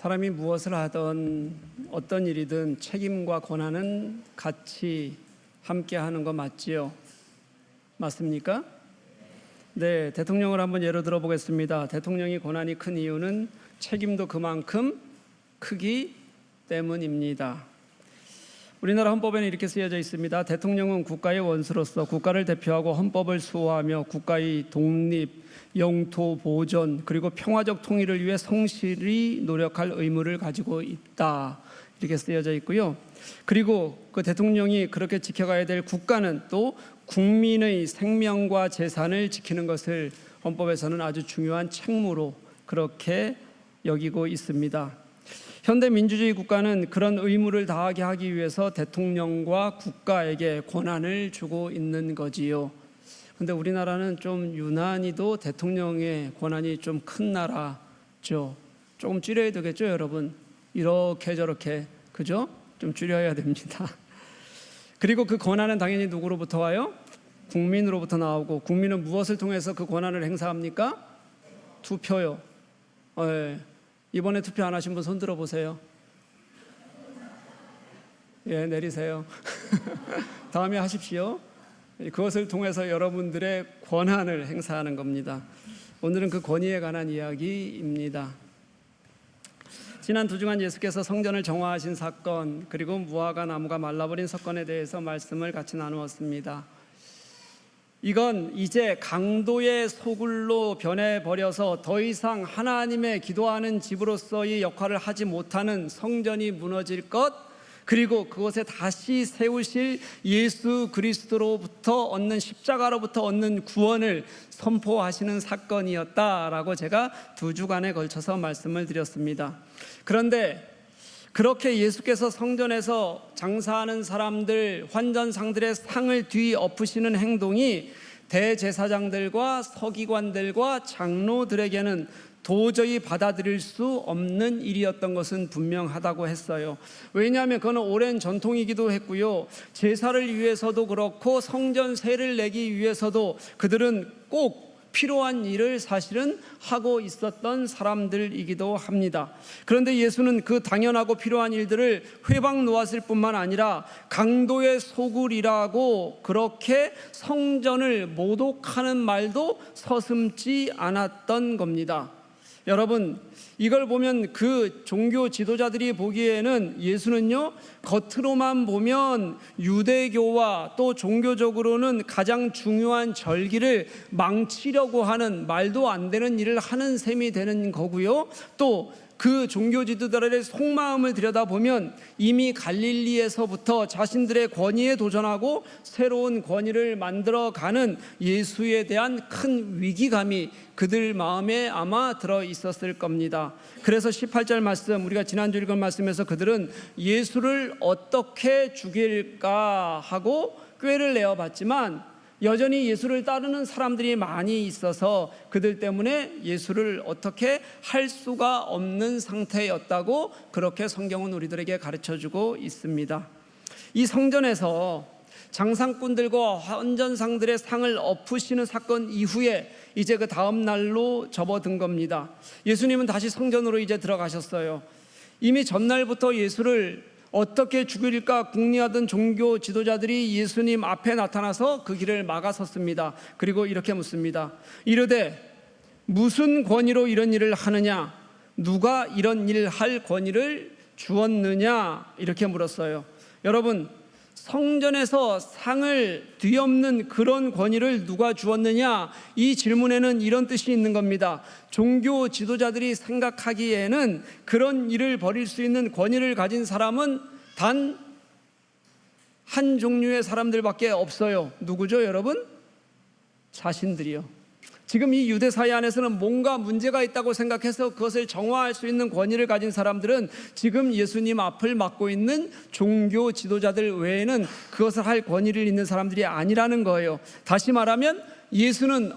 사람이 무엇을 하든 어떤 일이든 책임과 권한은 같이 함께 하는 거 맞지요? 맞습니까? 네, 대통령을 한번 예로 들어 보겠습니다. 대통령이 권한이 큰 이유는 책임도 그만큼 크기 때문입니다. 우리나라 헌법에는 이렇게 쓰여져 있습니다. 대통령은 국가의 원수로서 국가를 대표하고 헌법을 수호하며 국가의 독립, 영토 보존 그리고 평화적 통일을 위해 성실히 노력할 의무를 가지고 있다. 이렇게 쓰여져 있고요. 그리고 그 대통령이 그렇게 지켜가야 될 국가는 또 국민의 생명과 재산을 지키는 것을 헌법에서는 아주 중요한 책무로 그렇게 여기고 있습니다. 현대 민주주의 국가는 그런 의무를 다하게 하기 위해서 대통령과 국가에게 권한을 주고 있는 거지요. 근데 우리나라는 좀 유난히도 대통령의 권한이 좀 큰 나라죠. 조금 줄여야 되겠죠, 여러분? 이렇게 저렇게, 그죠? 좀 줄여야 됩니다. 그리고 그 권한은 당연히 누구로부터 와요? 국민으로부터 나오고, 국민은 무엇을 통해서 그 권한을 행사합니까? 투표요. 네. 이번에 투표 안 하신 분 손 들어보세요. 예, 내리세요. 다음에 하십시오. 그것을 통해서 여러분들의 권한을 행사하는 겁니다. 오늘은 그 권위에 관한 이야기입니다. 지난 2주간 예수께서 성전을 정화하신 사건, 그리고 무화과 나무가 말라버린 사건에 대해서 말씀을 같이 나누었습니다. 이건 이제 강도의 소굴로 변해버려서 더 이상 하나님의 기도하는 집으로서의 역할을 하지 못하는 성전이 무너질 것, 그리고 그곳에 다시 세우실 예수 그리스도로부터 얻는, 십자가로부터 얻는 구원을 선포하시는 사건이었다라고 제가 2주간에 걸쳐서 말씀을 드렸습니다. 그런데 그렇게 예수께서 성전에서 장사하는 사람들, 환전상들의 상을 뒤엎으시는 행동이 대제사장들과 서기관들과 장로들에게는 도저히 받아들일 수 없는 일이었던 것은 분명하다고 했어요. 왜냐하면 그건 오랜 전통이기도 했고요. 제사를 위해서도 그렇고 성전세를 내기 위해서도 그들은 꼭 필요한 일을 사실은 하고 있었던 사람들이기도 합니다. 그런데 예수는 그 당연하고 필요한 일들을 회방 놓았을 뿐만 아니라 강도의 소굴이라고 그렇게 성전을 모독하는 말도 서슴지 않았던 겁니다. 여러분, 이걸 보면 그 종교 지도자들이 보기에는 예수는요, 겉으로만 보면 유대교와 또 종교적으로는 가장 중요한 절기를 망치려고 하는, 말도 안 되는 일을 하는 셈이 되는 거고요. 또 그 종교 지도자들의 속마음을 들여다보면 이미 갈릴리에서부터 자신들의 권위에 도전하고 새로운 권위를 만들어가는 예수에 대한 큰 위기감이 그들 마음에 아마 들어 있었을 겁니다. 그래서 18절 말씀, 우리가 지난주 읽은 말씀에서 그들은 예수를 어떻게 죽일까 하고 꾀를 내어봤지만 여전히 예수를 따르는 사람들이 많이 있어서 그들 때문에 예수를 어떻게 할 수가 없는 상태였다고 그렇게 성경은 우리들에게 가르쳐주고 있습니다. 이 성전에서 장상꾼들과 환전상들의 상을 엎으시는 사건 이후에 이제 그 다음 날로 접어든 겁니다. 예수님은 다시 성전으로 이제 들어가셨어요. 이미 전날부터 예수를 어떻게 죽일까 궁리하던 종교 지도자들이 예수님 앞에 나타나서 그 길을 막아섰습니다. 그리고 이렇게 묻습니다. 이르되 무슨 권위로 이런 일을 하느냐? 누가 이런 일을 할 권위를 주었느냐? 이렇게 물었어요. 여러분, 성전에서 상을 뒤엎는 그런 권위를 누가 주었느냐? 이 질문에는 이런 뜻이 있는 겁니다. 종교 지도자들이 생각하기에는 그런 일을 벌일 수 있는 권위를 가진 사람은 단 한 종류의 사람들밖에 없어요. 누구죠, 여러분? 자신들이요. 지금 이 유대 사회 안에서는 뭔가 문제가 있다고 생각해서 그것을 정화할 수 있는 권위를 가진 사람들은 지금 예수님 앞을 막고 있는 종교 지도자들 외에는 그것을 할 권위를 있는 사람들이 아니라는 거예요. 다시 말하면 예수는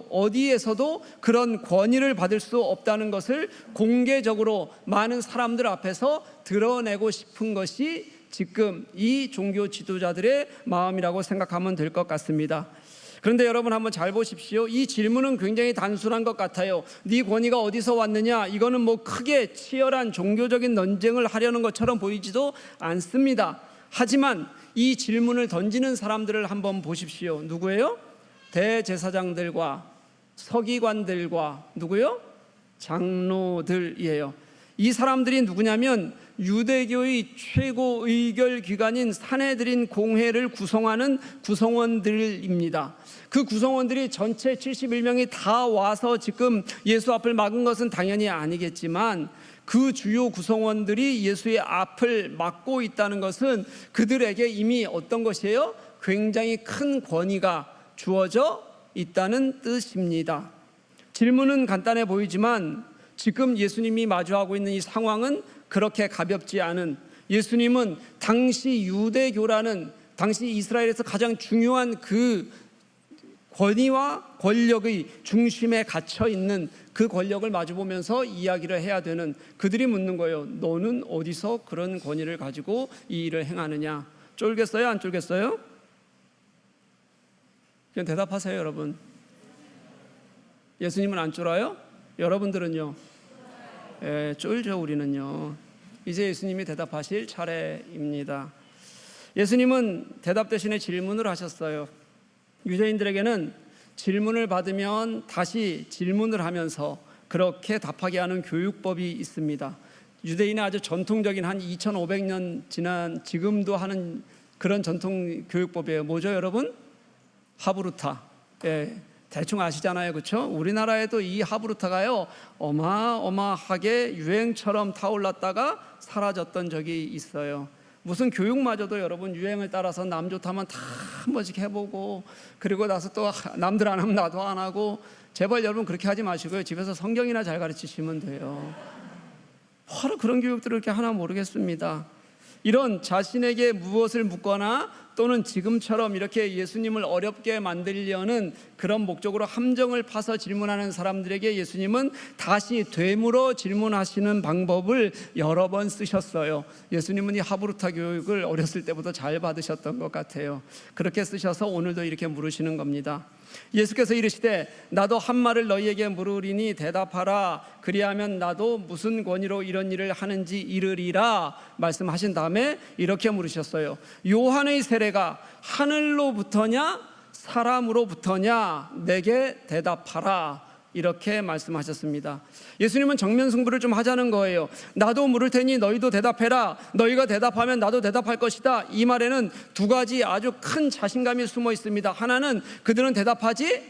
어디에서도 그런 권위를 받을 수 없다는 것을 공개적으로 많은 사람들 앞에서 드러내고 싶은 것이 지금 이 종교 지도자들의 마음이라고 생각하면 될 것 같습니다. 그런데 여러분 한번 잘 보십시오. 이 질문은 굉장히 단순한 것 같아요. 네 권위가 어디서 왔느냐? 이거는 뭐 크게 치열한 종교적인 논쟁을 하려는 것처럼 보이지도 않습니다. 하지만 이 질문을 던지는 사람들을 한번 보십시오. 누구예요? 대제사장들과 서기관들과 누구요? 장로들이에요. 이 사람들이 누구냐면 유대교의 최고 의결 기관인 산헤드린 공회를 구성하는 구성원들입니다. 그 구성원들이 전체 71명이 다 와서 지금 예수 앞을 막은 것은 당연히 아니겠지만, 그 주요 구성원들이 예수의 앞을 막고 있다는 것은 그들에게 이미 어떤 것이에요? 굉장히 큰 권위가 주어져 있다는 뜻입니다. 질문은 간단해 보이지만 지금 예수님이 마주하고 있는 이 상황은 그렇게 가볍지 않은, 예수님은 당시 유대교라는, 당시 이스라엘에서 가장 중요한 그 권위와 권력의 중심에 갇혀 있는 그 권력을 마주보면서 이야기를 해야 되는, 그들이 묻는 거예요. 너는 어디서 그런 권위를 가지고 이 일을 행하느냐? 쫄겠어요? 안 쫄겠어요? 그냥 대답하세요, 여러분. 예수님은 안 쫄아요? 여러분들은요? 쫄죠. 우리는요. 이제 예수님이 대답하실 차례입니다. 예수님은 대답 대신에 질문을 하셨어요. 유대인들에게는 질문을 받으면 다시 질문을 하면서 그렇게 답하게 하는 교육법이 있습니다. 유대인의 아주 전통적인 한 2500년 지난 지금도 하는 그런 전통 교육법이에요. 뭐죠, 여러분? 하브루타. 대충 아시잖아요, 그렇죠? 우리나라에도 이 하브루타가요 어마어마하게 유행처럼 타올랐다가 사라졌던 적이 있어요. 무슨 교육마저도 여러분 유행을 따라서 남 좋다면 다 한 번씩 해보고, 그리고 나서 또 남들 안 하면 나도 안 하고. 제발 여러분 그렇게 하지 마시고요, 집에서 성경이나 잘 가르치시면 돼요. 바로 그런 교육들을 이렇게 하나 모르겠습니다. 이런 자신에게 무엇을 묻거나 또는 지금처럼 이렇게 예수님을 어렵게 만들려는 그런 목적으로 함정을 파서 질문하는 사람들에게 예수님은 다시 되물어 질문하시는 방법을 여러 번 쓰셨어요. 예수님은 이 하브루타 교육을 어렸을 때부터 잘 받으셨던 것 같아요. 그렇게 쓰셔서 오늘도 이렇게 물으시는 겁니다. 예수께서 이르시되 나도 한 말을 너희에게 물으리니 대답하라. 그리하면 나도 무슨 권위로 이런 일을 하는지 이르리라 말씀하신 다음에 이렇게 물으셨어요. 요한의 세례가 하늘로부터냐 사람으로부터냐 내게 대답하라. 이렇게 말씀하셨습니다. 예수님은 정면 승부를 좀 하자는 거예요. 나도 물을 테니 너희도 대답해라. 너희가 대답하면 나도 대답할 것이다. 이 말에는 두 가지 아주 큰 자신감이 숨어 있습니다. 하나는 그들은 대답하지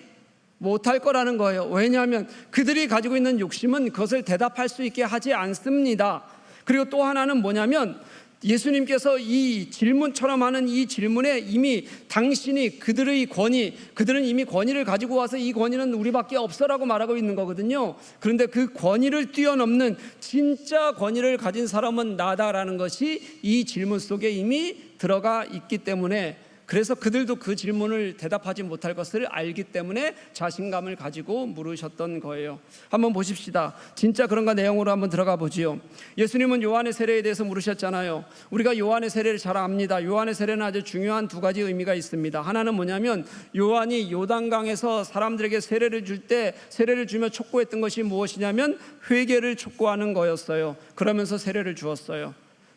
못할 거라는 거예요. 왜냐하면 그들이 가지고 있는 욕심은 그것을 대답할 수 있게 하지 않습니다. 그리고 또 하나는 뭐냐면 예수님께서 이 질문처럼 하는 이 질문에 이미 당신이 그들의 권위, 그들은 이미 권위를 가지고 와서 이 권위는 우리밖에 없어라고 말하고 있는 거거든요. 그런데 그 권위를 뛰어넘는 진짜 권위를 가진 사람은 나다라는 것이 이 질문 속에 이미 들어가 있기 때문에, 그래서 그들도 그 질문을 대답하지 못할 것을 알기 때문에 자신감을 가지고 물으셨던 거예요. 한번 보십시다. 진짜 그런가 내용으로 한번 들어가 보지요. 예수님은 요한의 세례에 대해서 물으셨잖아요. 우리가 요한의 세례를 잘 압니다. 요한의 세례는 아주 중요한 두 가지 의미가 있습니다. 하나는 뭐냐면 요한이 요단강에서 사람들에게 세례를 줄 때 세례를 주며 촉구했던 것이 무엇이냐면 회개를 촉구하는 거였어요. 그러면서 세례를 주었어요.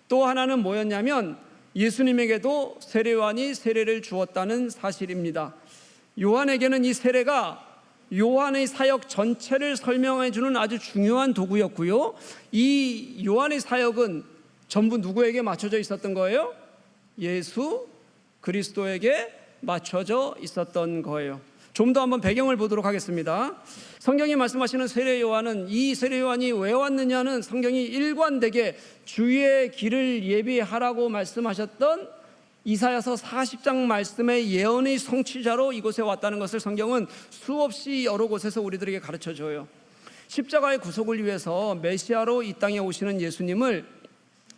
또 하나는 뭐였냐면 예수님에게도 세례요한이 세례를 주었다는 사실입니다. 요한에게는 이 세례가 요한의 사역 전체를 설명해 주는 아주 중요한 도구였고요. 이 요한의 사역은 전부 누구에게 맞춰져 있었던 거예요? 예수 그리스도에게 맞춰져 있었던 거예요. 좀 더 한번 배경을 보도록 하겠습니다. 성경이 말씀하시는 세례 요한은, 이 세례 요한이 왜 왔느냐는 성경이 일관되게 주의 길을 예비하라고 말씀하셨던 이사야서 40장 말씀의 예언의 성취자로 이곳에 왔다는 것을 성경은 수없이 여러 곳에서 우리들에게 가르쳐줘요. 십자가의 구속을 위해서 메시아로 이 땅에 오시는 예수님을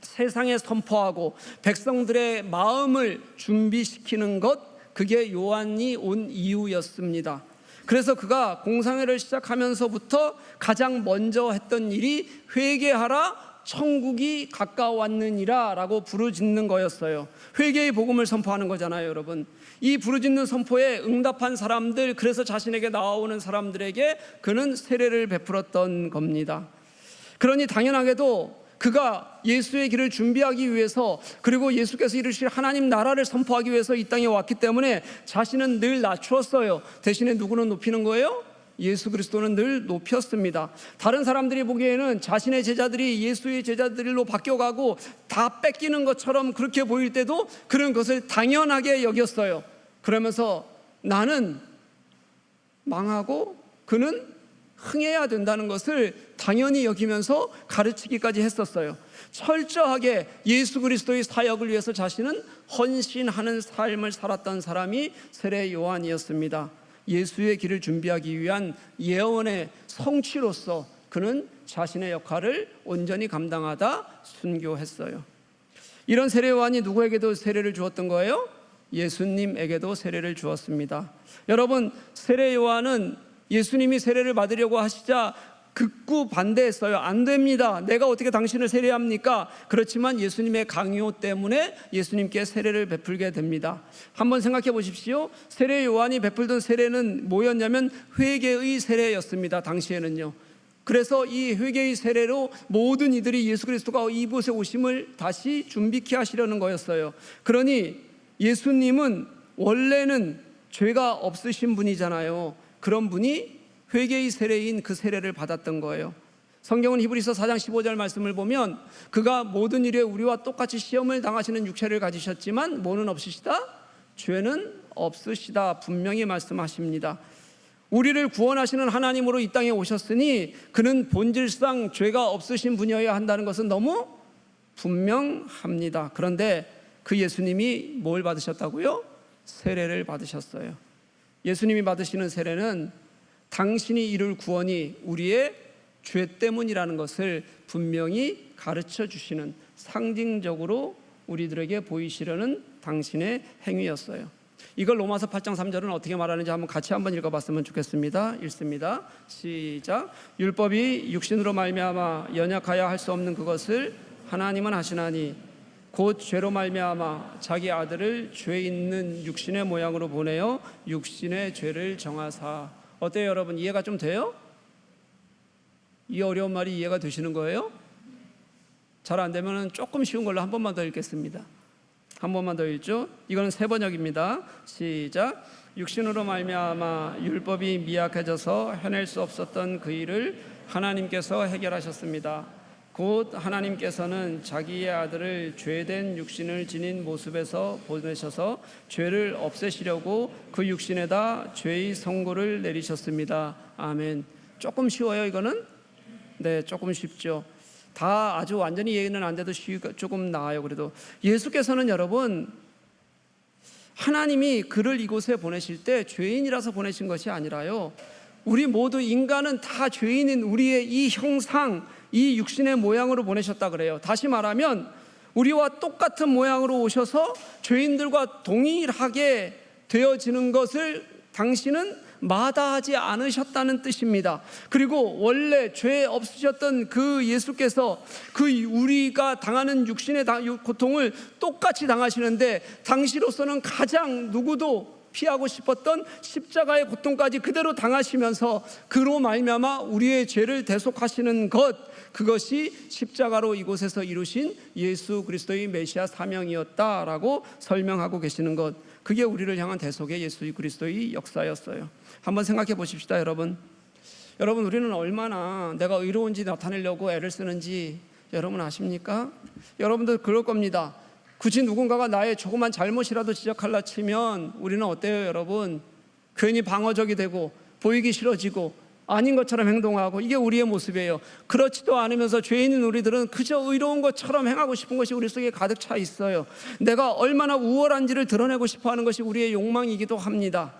세상에 선포하고 백성들의 마음을 준비시키는 것, 그게 요한이 온 이유였습니다. 그래서 그가 공생애를 시작하면서부터 가장 먼저 했던 일이 회개하라, 천국이 가까웠느니라 라고 부르짖는 거였어요. 회개의 복음을 선포하는 거잖아요, 여러분. 이 부르짖는 선포에 응답한 사람들, 그래서 자신에게 나오는 사람들에게 그는 세례를 베풀었던 겁니다. 그러니 당연하게도 그가 예수의 길을 준비하기 위해서, 그리고 예수께서 이루실 하나님 나라를 선포하기 위해서 이 땅에 왔기 때문에 자신은 늘 낮추었어요. 대신에 누구는 높이는 거예요? 예수 그리스도는 늘 높였습니다. 다른 사람들이 보기에는 자신의 제자들이 예수의 제자들로 바뀌어가고 다 뺏기는 것처럼 그렇게 보일 때도 그런 것을 당연하게 여겼어요. 그러면서 나는 망하고 그는 흥해야 된다는 것을 당연히 여기면서 가르치기까지 했었어요. 철저하게 예수 그리스도의 사역을 위해서 자신은 헌신하는 삶을 살았던 사람이 세례 요한이었습니다. 예수의 길을 준비하기 위한 예언의 성취로서 그는 자신의 역할을 온전히 감당하다 순교했어요. 이런 세례 요한이 누구에게도 세례를 주었던 거예요? 예수님에게도 세례를 주었습니다. 여러분, 세례 요한은 예수님이 세례를 받으려고 하시자 극구 반대했어요. 안 됩니다. 내가 어떻게 당신을 세례합니까? 그렇지만 예수님의 강요 때문에 예수님께 세례를 베풀게 됩니다. 한번 생각해 보십시오. 세례 요한이 베풀던 세례는 뭐였냐면 회개의 세례였습니다. 당시에는요. 그래서 이 회개의 세례로 모든 이들이 예수 그리스도가 이곳에 오심을 다시 준비케 하시려는 거였어요. 그러니 예수님은 원래는 죄가 없으신 분이잖아요. 그런 분이 회개의 세례인 그 세례를 받았던 거예요. 성경은 히브리서 4장 15절 말씀을 보면 그가 모든 일에 우리와 똑같이 시험을 당하시는 육체를 가지셨지만 뭐는 없으시다? 죄는 없으시다 분명히 말씀하십니다. 우리를 구원하시는 하나님으로 이 땅에 오셨으니 그는 본질상 죄가 없으신 분이어야 한다는 것은 너무 분명합니다. 그런데 그 예수님이 뭘 받으셨다고요? 세례를 받으셨어요. 예수님이 받으시는 세례는 당신이 이룰 구원이 우리의 죄 때문이라는 것을 분명히 가르쳐 주시는, 상징적으로 우리들에게 보이시려는 당신의 행위였어요. 이걸 로마서 8장 3절은 어떻게 말하는지 같이 한번 읽어봤으면 좋겠습니다. 읽습니다. 시작. 율법이 육신으로 말미암아 연약하여 할 수 없는 그것을 하나님은 하시나니 곧 죄로 말미암아 자기 아들을 죄 있는 육신의 모양으로 보내어 육신의 죄를 정하사. 어때요, 여러분? 이해가 좀 돼요? 이 어려운 말이 이해가 되시는 거예요? 잘 안 되면 조금 쉬운 걸로 한 번만 더 읽겠습니다. 한 번만 더 읽죠. 이거는 세 번역입니다. 시작. 육신으로 말미암아 율법이 미약해져서 해낼 수 없었던 그 일을 하나님께서 해결하셨습니다. 곧 하나님께서는 자기의 아들을 죄된 육신을 지닌 모습에서 보내셔서 죄를 없애시려고 그 육신에다 죄의 선고를 내리셨습니다. 아멘. 조금 쉬워요, 이거는? 네, 조금 쉽죠. 다 아주 완전히 이해는 안 돼도 조금 나아요. 그래도 예수께서는 여러분, 하나님이 그를 이곳에 보내실 때 죄인이라서 보내신 것이 아니라요, 우리 모두 인간은 다 죄인인 우리의 이 형상, 이 육신의 모양으로 보내셨다 그래요. 다시 말하면 우리와 똑같은 모양으로 오셔서 죄인들과 동일하게 되어지는 것을 당신은 마다하지 않으셨다는 뜻입니다. 그리고 원래 죄 없으셨던 그 예수께서 그 우리가 당하는 육신의 고통을 똑같이 당하시는데 당시로서는 가장 누구도 피하고 싶었던 십자가의 고통까지 그대로 당하시면서 그로 말미암아 우리의 죄를 대속하시는 것, 그것이 십자가로 이곳에서 이루신 예수 그리스도의 메시아 사명이었다라고 설명하고 계시는 것, 그게 우리를 향한 대속의 예수 그리스도의 역사였어요. 한번 생각해 보십시다, 여러분. 우리는 얼마나 내가 의로운지 나타내려고 애를 쓰는지 여러분 아십니까? 여러분들 그럴 겁니다. 굳이 누군가가 나의 조그만 잘못이라도 지적하려 치면 우리는 어때요, 여러분? 괜히 방어적이 되고 보이기 싫어지고 아닌 것처럼 행동하고, 이게 우리의 모습이에요. 그렇지도 않으면서 죄인인 우리들은 그저 의로운 것처럼 행하고 싶은 것이 우리 속에 가득 차 있어요. 내가 얼마나 우월한지를 드러내고 싶어하는 것이 우리의 욕망이기도 합니다.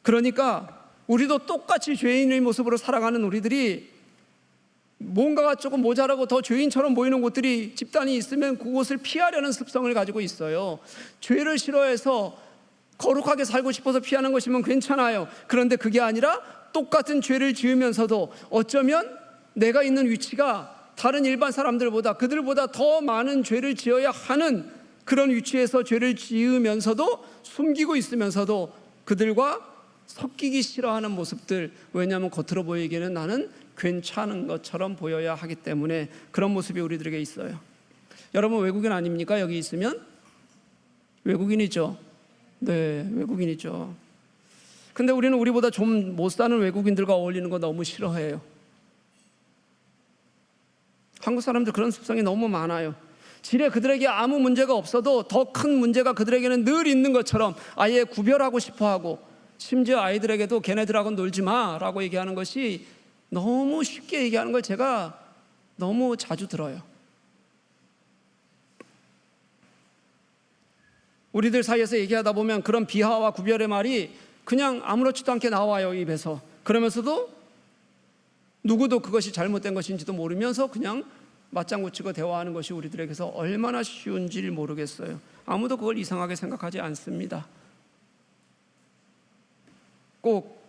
그러니까 우리도 똑같이 죄인의 모습으로 살아가는 우리들이 뭔가가 조금 모자라고 더 죄인처럼 보이는 곳들이 집단이 있으면 그곳을 피하려는 습성을 가지고 있어요. 죄를 싫어해서 거룩하게 살고 싶어서 피하는 것이면 괜찮아요. 그런데 그게 아니라 똑같은 죄를 지으면서도 어쩌면 내가 있는 위치가 다른 일반 사람들보다 그들보다 더 많은 죄를 지어야 하는 그런 위치에서 죄를 지으면서도 숨기고 있으면서도 그들과 섞이기 싫어하는 모습들, 왜냐하면 겉으로 보이기에는 나는 괜찮은 것처럼 보여야 하기 때문에 그런 모습이 우리들에게 있어요. 여러분 외국인 아닙니까? 여기 있으면 외국인이죠. 네, 외국인이죠. 근데 우리는 우리보다 좀 못 사는 외국인들과 어울리는 거 너무 싫어해요. 한국 사람들 그런 습성이 너무 많아요. 지레 그들에게 아무 문제가 없어도 더 큰 문제가 그들에게는 늘 있는 것처럼 아예 구별하고 싶어하고, 심지어 아이들에게도 걔네들하고 놀지 마라고 얘기하는 것이 너무 쉽게 얘기하는 걸 제가 너무 자주 들어요. 우리들 사이에서 얘기하다 보면 그런 비하와 구별의 말이 그냥 아무렇지도 않게 나와요, 입에서. 그러면서도 누구도 그것이 잘못된 것인지도 모르면서 그냥 맞장구 치고 대화하는 것이 우리들에게서 얼마나 쉬운지 모르겠어요. 아무도 그걸 이상하게 생각하지 않습니다. 꼭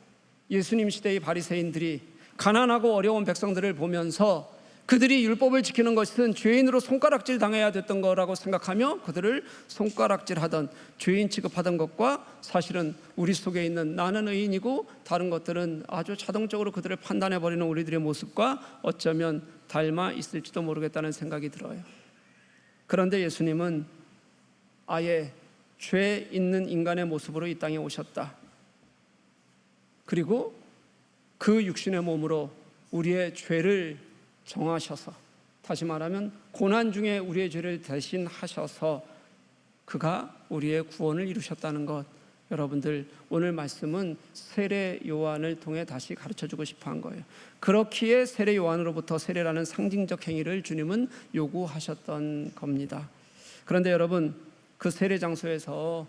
예수님 시대의 바리새인들이 가난하고 어려운 백성들을 보면서 그들이 율법을 지키는 것은 죄인으로 손가락질 당해야 됐던 거라고 생각하며 그들을 손가락질하던, 죄인 취급하던 것과 사실은 우리 속에 있는 나는 의인이고 다른 것들은 아주 자동적으로 그들을 판단해버리는 우리들의 모습과 어쩌면 닮아 있을지도 모르겠다는 생각이 들어요. 그런데 예수님은 아예 죄 있는 인간의 모습으로 이 땅에 오셨다. 그리고 그 육신의 몸으로 우리의 죄를 정하셔서, 다시 말하면 고난 중에 우리의 죄를 대신하셔서 그가 우리의 구원을 이루셨다는 것, 여러분들 오늘 말씀은 세례 요한을 통해 다시 가르쳐주고 싶어 한 거예요. 그렇기에 세례 요한으로부터 세례라는 상징적 행위를 주님은 요구하셨던 겁니다. 그런데 여러분, 그 세례 장소에서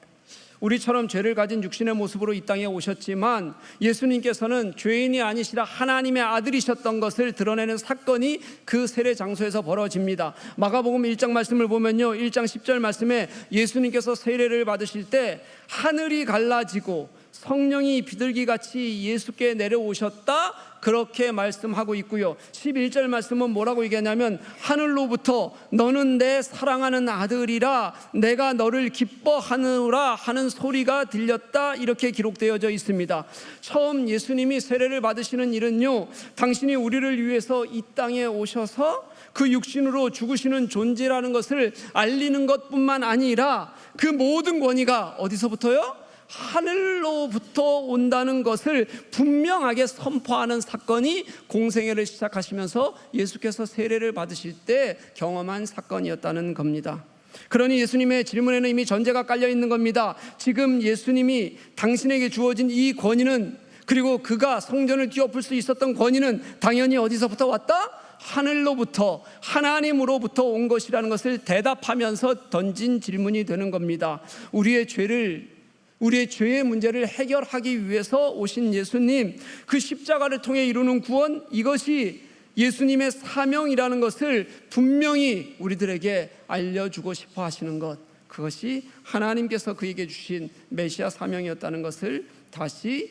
우리처럼 죄를 가진 육신의 모습으로 이 땅에 오셨지만 예수님께서는 죄인이 아니시라 하나님의 아들이셨던 것을 드러내는 사건이 그 세례 장소에서 벌어집니다. 마가복음 1장 말씀을 보면요, 1장 10절 말씀에 예수님께서 세례를 받으실 때 하늘이 갈라지고 성령이 비둘기같이 예수께 내려오셨다, 그렇게 말씀하고 있고요. 11절 말씀은 뭐라고 얘기하냐면 하늘로부터 너는 내 사랑하는 아들이라 내가 너를 기뻐하느라 하는 소리가 들렸다, 이렇게 기록되어져 있습니다. 처음 예수님이 세례를 받으시는 일은요, 당신이 우리를 위해서 이 땅에 오셔서 그 육신으로 죽으시는 존재라는 것을 알리는 것뿐만 아니라 그 모든 권위가 어디서부터요? 하늘로부터 온다는 것을 분명하게 선포하는 사건이 공생애를 시작하시면서 예수께서 세례를 받으실 때 경험한 사건이었다는 겁니다. 그러니 예수님의 질문에는 이미 전제가 깔려 있는 겁니다. 지금 예수님이 당신에게 주어진 이 권위는, 그리고 그가 성전을 뒤엎을 수 있었던 권위는 당연히 어디서부터 왔다? 하늘로부터, 하나님으로부터 온 것이라는 것을 대답하면서 던진 질문이 되는 겁니다. 우리의 죄의 문제를 해결하기 위해서 오신 예수님, 그 십자가를 통해 이루는 구원, 이것이 예수님의 사명이라는 것을 분명히 우리들에게 알려주고 싶어 하시는 것, 그것이 하나님께서 그에게 주신 메시아 사명이었다는 것을 다시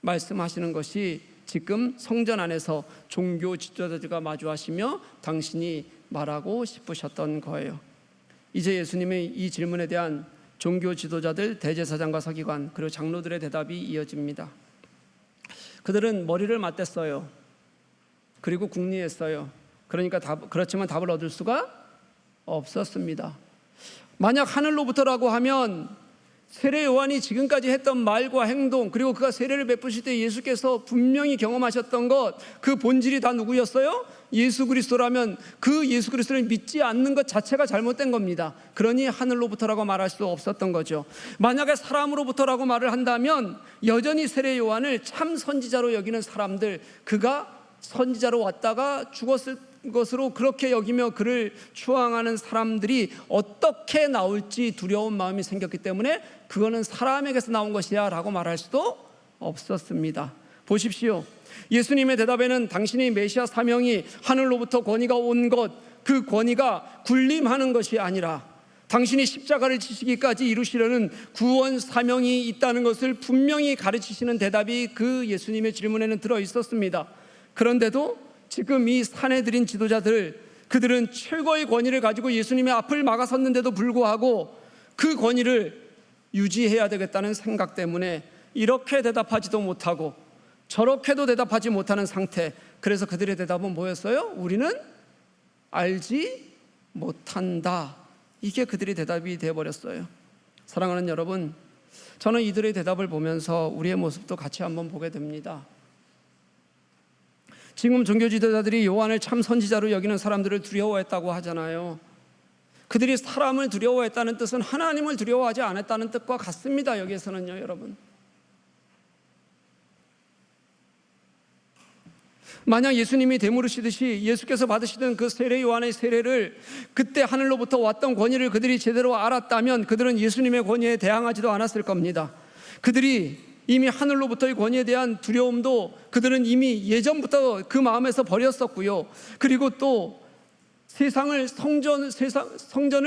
말씀하시는 것이 지금 성전 안에서 종교 지도자들과 마주하시며 당신이 말하고 싶으셨던 거예요. 이제 예수님의 이 질문에 대한 종교 지도자들, 대제사장과 서기관, 그리고 장로들의 대답이 이어집니다. 그들은 머리를 맞댔어요. 그리고 궁리했어요. 그렇지만 답을 얻을 수가 없었습니다. 만약 하늘로부터라고 하면 세례 요한이 지금까지 했던 말과 행동, 그리고 그가 세례를 베푸실 때 예수께서 분명히 경험하셨던 것, 그 본질이 다 누구였어요? 예수 그리스도라면 그 예수 그리스도를 믿지 않는 것 자체가 잘못된 겁니다. 그러니 하늘로부터라고 말할 수 없었던 거죠. 만약에 사람으로부터라고 말을 한다면 여전히 세례 요한을 참 선지자로 여기는 사람들, 그가 선지자로 왔다가 죽었을 것으로 그렇게 여기며 그를 추앙하는 사람들이 어떻게 나올지 두려운 마음이 생겼기 때문에 그거는 사람에게서 나온 것이야 라고 말할 수도 없었습니다. 보십시오. 예수님의 대답에는 당신의 메시아 사명이 하늘로부터 권위가 온 것, 그 권위가 군림하는 것이 아니라 당신이 십자가를 지시기까지 이루시려는 구원 사명이 있다는 것을 분명히 가르치시는 대답이 그 예수님의 질문에는 들어 있었습니다. 그런데도 지금 이 산해드린 지도자들, 그들은 최고의 권위를 가지고 예수님의 앞을 막아섰는데도 불구하고 그 권위를 유지해야 되겠다는 생각 때문에 이렇게 대답하지도 못하고 저렇게도 대답하지 못하는 상태. 그래서 그들의 대답은 뭐였어요? 우리는 알지 못한다. 이게 그들의 대답이 되어버렸어요. 사랑하는 여러분, 저는 이들의 대답을 보면서 우리의 모습도 같이 한번 보게 됩니다. 지금 종교 지도자들이 요한을 참 선지자로 여기는 사람들을 두려워했다고 하잖아요. 그들이 사람을 두려워했다는 뜻은 하나님을 두려워하지 않았다는 뜻과 같습니다. 여기에서는요, 여러분. 만약 예수님이 되물으시듯이 예수께서 받으시던 그 세례 요한의 세례를 그때 하늘로부터 왔던 권위를 그들이 제대로 알았다면 그들은 예수님의 권위에 대항하지도 않았을 겁니다. 그들이 이미 하늘로부터의 권위에 대한 두려움도 그들은 이미 예전부터 그 마음에서 버렸었고요. 그리고 또 성전을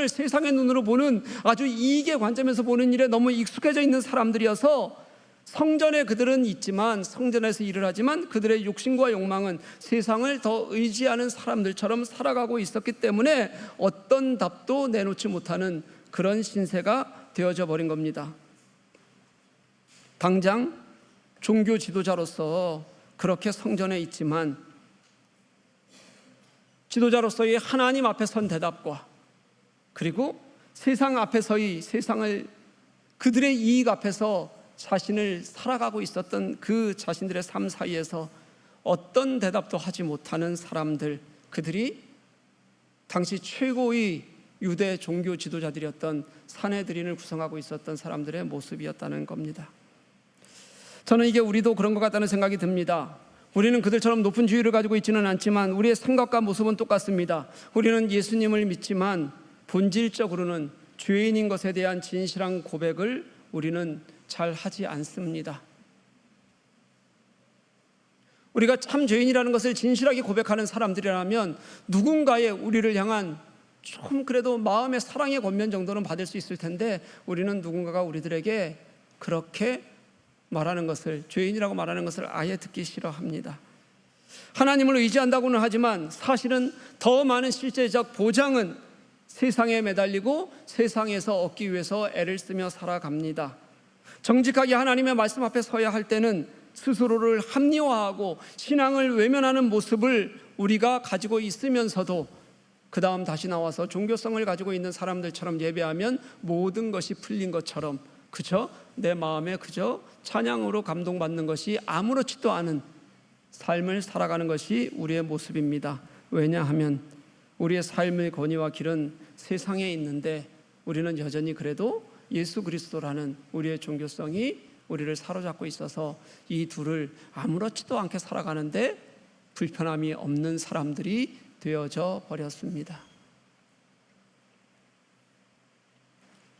세상의 눈으로 보는 아주 이익의 관점에서 보는 일에 너무 익숙해져 있는 사람들이어서 성전에 그들은 있지만, 성전에서 일을 하지만 그들의 욕심과 욕망은 세상을 더 의지하는 사람들처럼 살아가고 있었기 때문에 어떤 답도 내놓지 못하는 그런 신세가 되어져 버린 겁니다. 당장 종교 지도자로서 그렇게 성전에 있지만 지도자로서의 하나님 앞에 선 대답과 그리고 세상 앞에서의 세상을 그들의 이익 앞에서 자신을 살아가고 있었던 그 자신들의 삶 사이에서 어떤 대답도 하지 못하는 사람들, 그들이 당시 최고의 유대 종교 지도자들이었던 산헤드린을 구성하고 있었던 사람들의 모습이었다는 겁니다. 저는 이게 우리도 그런 것 같다는 생각이 듭니다. 우리는 그들처럼 높은 지위를 가지고 있지는 않지만 우리의 생각과 모습은 똑같습니다. 우리는 예수님을 믿지만 본질적으로는 죄인인 것에 대한 진실한 고백을 우리는 잘 하지 않습니다. 우리가 참 죄인이라는 것을 진실하게 고백하는 사람들이라면 누군가의 우리를 향한 좀 그래도 마음의 사랑의 권면 정도는 받을 수 있을 텐데 우리는 누군가가 우리들에게 그렇게 말하는 것을, 죄인이라고 말하는 것을 아예 듣기 싫어합니다. 하나님을 의지한다고는 하지만 사실은 더 많은 실제적 보장은 세상에 매달리고 세상에서 얻기 위해서 애를 쓰며 살아갑니다. 정직하게 하나님의 말씀 앞에 서야 할 때는 스스로를 합리화하고 신앙을 외면하는 모습을 우리가 가지고 있으면서도 그 다음 다시 나와서 종교성을 가지고 있는 사람들처럼 예배하면 모든 것이 풀린 것처럼 그저 내 마음에 그저 찬양으로 감동받는 것이 아무렇지도 않은 삶을 살아가는 것이 우리의 모습입니다. 왜냐하면 우리의 삶의 권위와 길은 세상에 있는데 우리는 여전히 그래도 예수 그리스도라는 우리의 종교성이 우리를 사로잡고 있어서 이 둘을 아무렇지도 않게 살아가는데 불편함이 없는 사람들이 되어져 버렸습니다.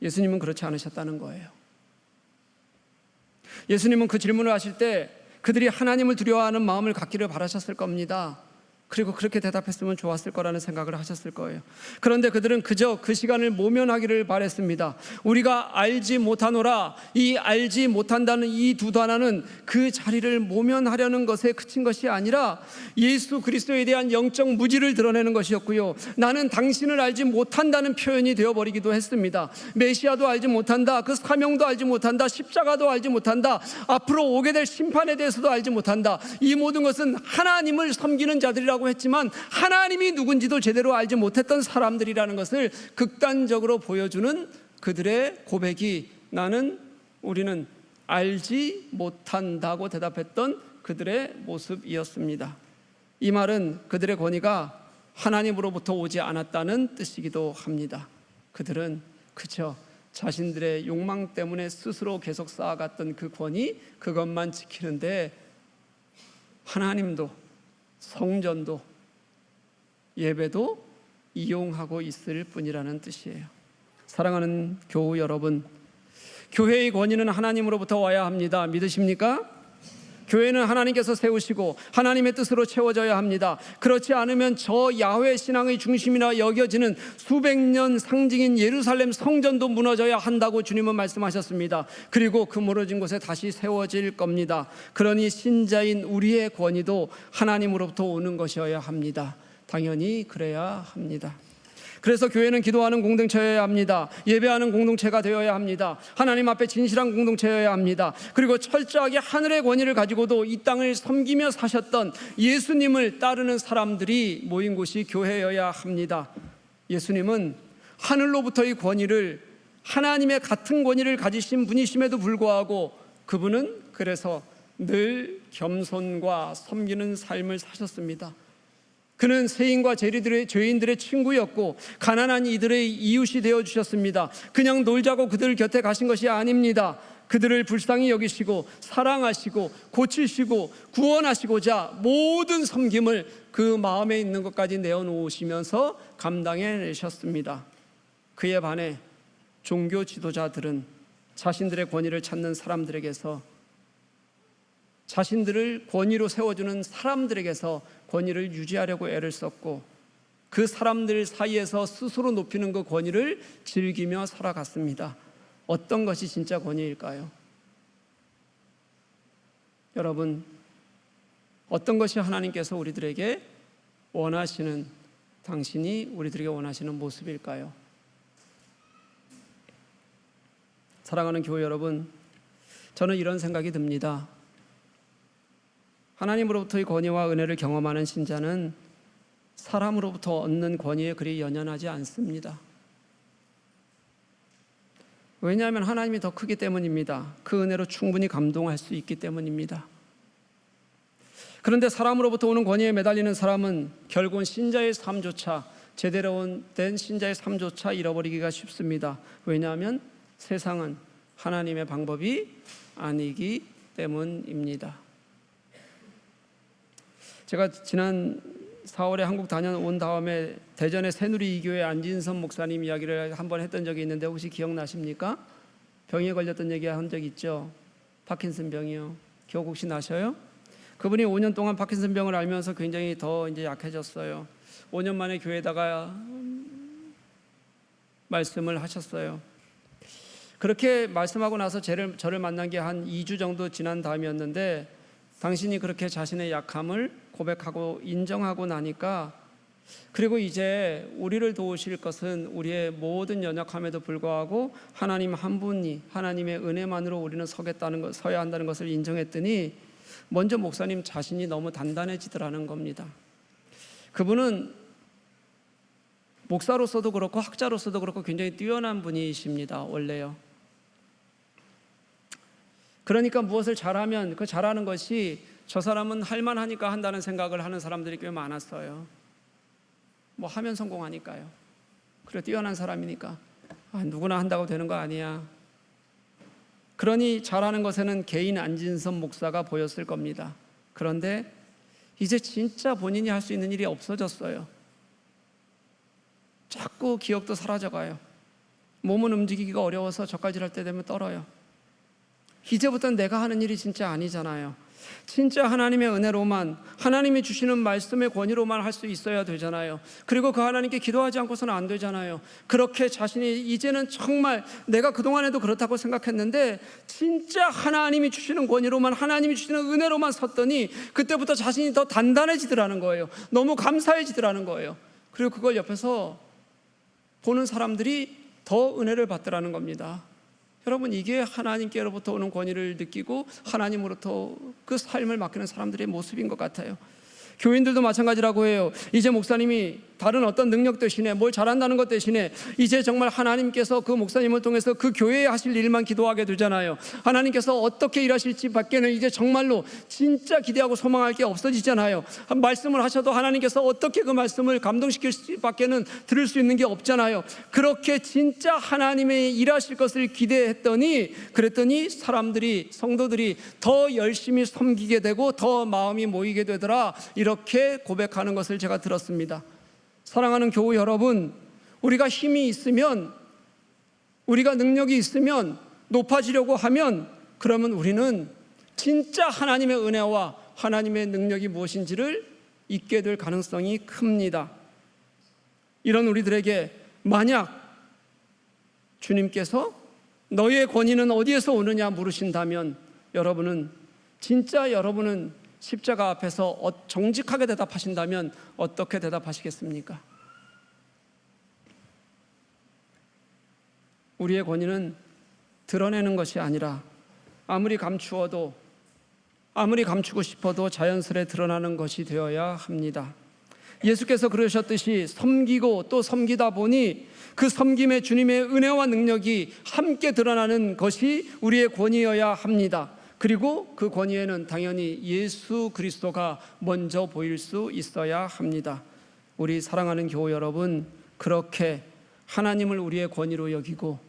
예수님은 그렇지 않으셨다는 거예요. 예수님은 그 질문을 하실 때 그들이 하나님을 두려워하는 마음을 갖기를 바라셨을 겁니다. 그리고 그렇게 대답했으면 좋았을 거라는 생각을 하셨을 거예요. 그런데 그들은 그저 그 시간을 모면하기를 바랬습니다. 우리가 알지 못하노라, 이 알지 못한다는 이 두 단어는 그 자리를 모면하려는 것에 그친 것이 아니라 예수 그리스도에 대한 영적 무지를 드러내는 것이었고요. 나는 당신을 알지 못한다는 표현이 되어버리기도 했습니다. 메시아도 알지 못한다, 그 사명도 알지 못한다, 십자가도 알지 못한다, 앞으로 오게 될 심판에 대해서도 알지 못한다. 이 모든 것은 하나님을 섬기는 자들이라고 했지만 하나님이 누군지도 제대로 알지 못했던 사람들이라는 것을 극단적으로 보여주는 그들의 고백이 우리는 알지 못한다고 대답했던 그들의 모습이었습니다. 이 말은 그들의 권위가 하나님으로부터 오지 않았다는 뜻이기도 합니다. 그들은 그저 자신들의 욕망 때문에 스스로 계속 쌓아갔던 그 권위, 그것만 지키는데 하나님도 성전도 예배도 이용하고 있을 뿐이라는 뜻이에요. 사랑하는 교우 여러분, 교회의 권위는 하나님으로부터 와야 합니다. 믿으십니까? 교회는 하나님께서 세우시고 하나님의 뜻으로 채워져야 합니다. 그렇지 않으면 저 야훼 신앙의 중심이라 여겨지는 수백 년 상징인 예루살렘 성전도 무너져야 한다고 주님은 말씀하셨습니다. 그리고 그 무너진 곳에 다시 세워질 겁니다. 그러니 신자인 우리의 권위도 하나님으로부터 오는 것이어야 합니다. 당연히 그래야 합니다. 그래서 교회는 기도하는 공동체여야 합니다. 예배하는 공동체가 되어야 합니다. 하나님 앞에 진실한 공동체여야 합니다. 그리고 철저하게 하늘의 권위를 가지고도 이 땅을 섬기며 사셨던 예수님을 따르는 사람들이 모인 곳이 교회여야 합니다. 예수님은 하늘로부터의 권위를, 하나님의 같은 권위를 가지신 분이심에도 불구하고 그분은 그래서 늘 겸손과 섬기는 삶을 사셨습니다. 그는 세인과 죄인들의 친구였고 가난한 이들의 이웃이 되어주셨습니다. 그냥 놀자고 그들 곁에 가신 것이 아닙니다. 그들을 불쌍히 여기시고 사랑하시고 고치시고 구원하시고자 모든 섬김을 그 마음에 있는 것까지 내어놓으시면서 감당해내셨습니다. 그에 반해 종교 지도자들은 자신들의 권위를 찾는 사람들에게서, 자신들을 권위로 세워주는 사람들에게서 권위를 유지하려고 애를 썼고 그 사람들 사이에서 스스로 높이는 그 권위를 즐기며 살아갔습니다. 어떤 것이 진짜 권위일까요? 여러분, 어떤 것이 하나님께서 우리들에게 원하시는, 당신이 우리들에게 원하시는 모습일까요? 사랑하는 교회 여러분, 저는 이런 생각이 듭니다. 하나님으로부터의 권위와 은혜를 경험하는 신자는 사람으로부터 얻는 권위에 그리 연연하지 않습니다. 왜냐하면 하나님이 더 크기 때문입니다. 그 은혜로 충분히 감동할 수 있기 때문입니다. 그런데 사람으로부터 오는 권위에 매달리는 사람은 결국은 신자의 삶조차, 제대로 된 신자의 삶조차 잃어버리기가 쉽습니다. 왜냐하면 세상은 하나님의 방법이 아니기 때문입니다. 제가 지난 4월에 한국 다녀온 다음에 대전의 새누리 이교회 안진선 목사님 이야기를 한번 했던 적이 있는데 혹시 기억나십니까? 병에 걸렸던 얘기 한 적 있죠? 파킨슨 병이요. 기억 혹시 나셔요? 그분이 5년 동안 파킨슨 병을 앓면서 굉장히 더 이제 약해졌어요. 5년 만에 교회에다가 말씀을 하셨어요. 그렇게 말씀하고 나서 저를 만난 게 한 2주 정도 지난 다음이었는데, 당신이 그렇게 자신의 약함을 고백하고 인정하고 나니까, 그리고 이제 우리를 도우실 것은 우리의 모든 연약함에도 불구하고 하나님 한 분이, 하나님의 은혜만으로 우리는 서야 한다는 것을 인정했더니 먼저 목사님 자신이 너무 단단해지더라는 겁니다. 그분은 목사로서도 그렇고 학자로서도 그렇고 굉장히 뛰어난 분이십니다. 원래요. 그러니까 무엇을 잘하면 그 잘하는 것이 저 사람은 할만하니까 한다는 생각을 하는 사람들이 꽤 많았어요. 뭐 하면 성공하니까요. 그래, 뛰어난 사람이니까 누구나 한다고 되는 거 아니야. 그러니 잘하는 것에는 개인 안진선 목사가 보였을 겁니다. 그런데 이제 진짜 본인이 할 수 있는 일이 없어졌어요. 자꾸 기억도 사라져가요. 몸은 움직이기가 어려워서 젓갈질 할 때 되면 떨어요. 이제부터는 내가 하는 일이 진짜 아니잖아요. 진짜 하나님의 은혜로만, 하나님이 주시는 말씀의 권위로만 할 수 있어야 되잖아요. 그리고 그 하나님께 기도하지 않고서는 안 되잖아요. 그렇게 자신이 이제는 정말 내가 그동안에도 그렇다고 생각했는데 진짜 하나님이 주시는 권위로만, 하나님이 주시는 은혜로만 섰더니 그때부터 자신이 더 단단해지더라는 거예요. 너무 감사해지더라는 거예요. 그리고 그걸 옆에서 보는 사람들이 더 은혜를 받더라는 겁니다. 여러분, 이게 하나님께로부터 오는 권위를 느끼고 하나님으로부터 그 삶을 맡기는 사람들의 모습인 것 같아요. 교인들도 마찬가지라고 해요. 이제 목사님이 다른 어떤 능력 대신에 뭘 잘한다는 것 대신에 이제 정말 하나님께서 그 목사님을 통해서 그 교회에 하실 일만 기도하게 되잖아요. 하나님께서 어떻게 일하실지 밖에는 이제 정말로 진짜 기대하고 소망할 게 없어지잖아요. 말씀을 하셔도 하나님께서 어떻게 그 말씀을 감동시킬 밖에는 들을 수 있는 게 없잖아요. 그렇게 진짜 하나님의 일하실 것을 그랬더니 사람들이, 성도들이 더 열심히 섬기게 되고 더 마음이 모이게 되더라, 이렇게 고백하는 것을 제가 들었습니다. 사랑하는 교우 여러분, 우리가 힘이 있으면, 우리가 능력이 있으면, 높아지려고 하면, 그러면 우리는 진짜 하나님의 은혜와 하나님의 능력이 무엇인지를 잊게 될 가능성이 큽니다. 이런 우리들에게 만약 주님께서 너희의 권위는 어디에서 오느냐 물으신다면 여러분은 십자가 앞에서 정직하게 대답하신다면 어떻게 대답하시겠습니까? 우리의 권위는 드러내는 것이 아니라 아무리 감추고 싶어도 자연스레 드러나는 것이 되어야 합니다. 예수께서 그러셨듯이 섬기고 또 섬기다 보니 그 섬김에 주님의 은혜와 능력이 함께 드러나는 것이 우리의 권위여야 합니다. 그리고 그 권위에는 당연히 예수 그리스도가 먼저 보일 수 있어야 합니다. 우리 사랑하는 교우 여러분, 그렇게 하나님을 우리의 권위로 여기고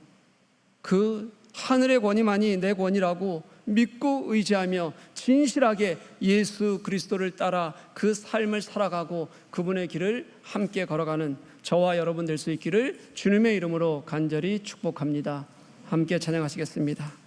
그 하늘의 권위만이 내 권위라고 믿고 의지하며 진실하게 예수 그리스도를 따라 그 삶을 살아가고 그분의 길을 함께 걸어가는 저와 여러분 될 수 있기를 주님의 이름으로 간절히 축복합니다. 함께 찬양하시겠습니다.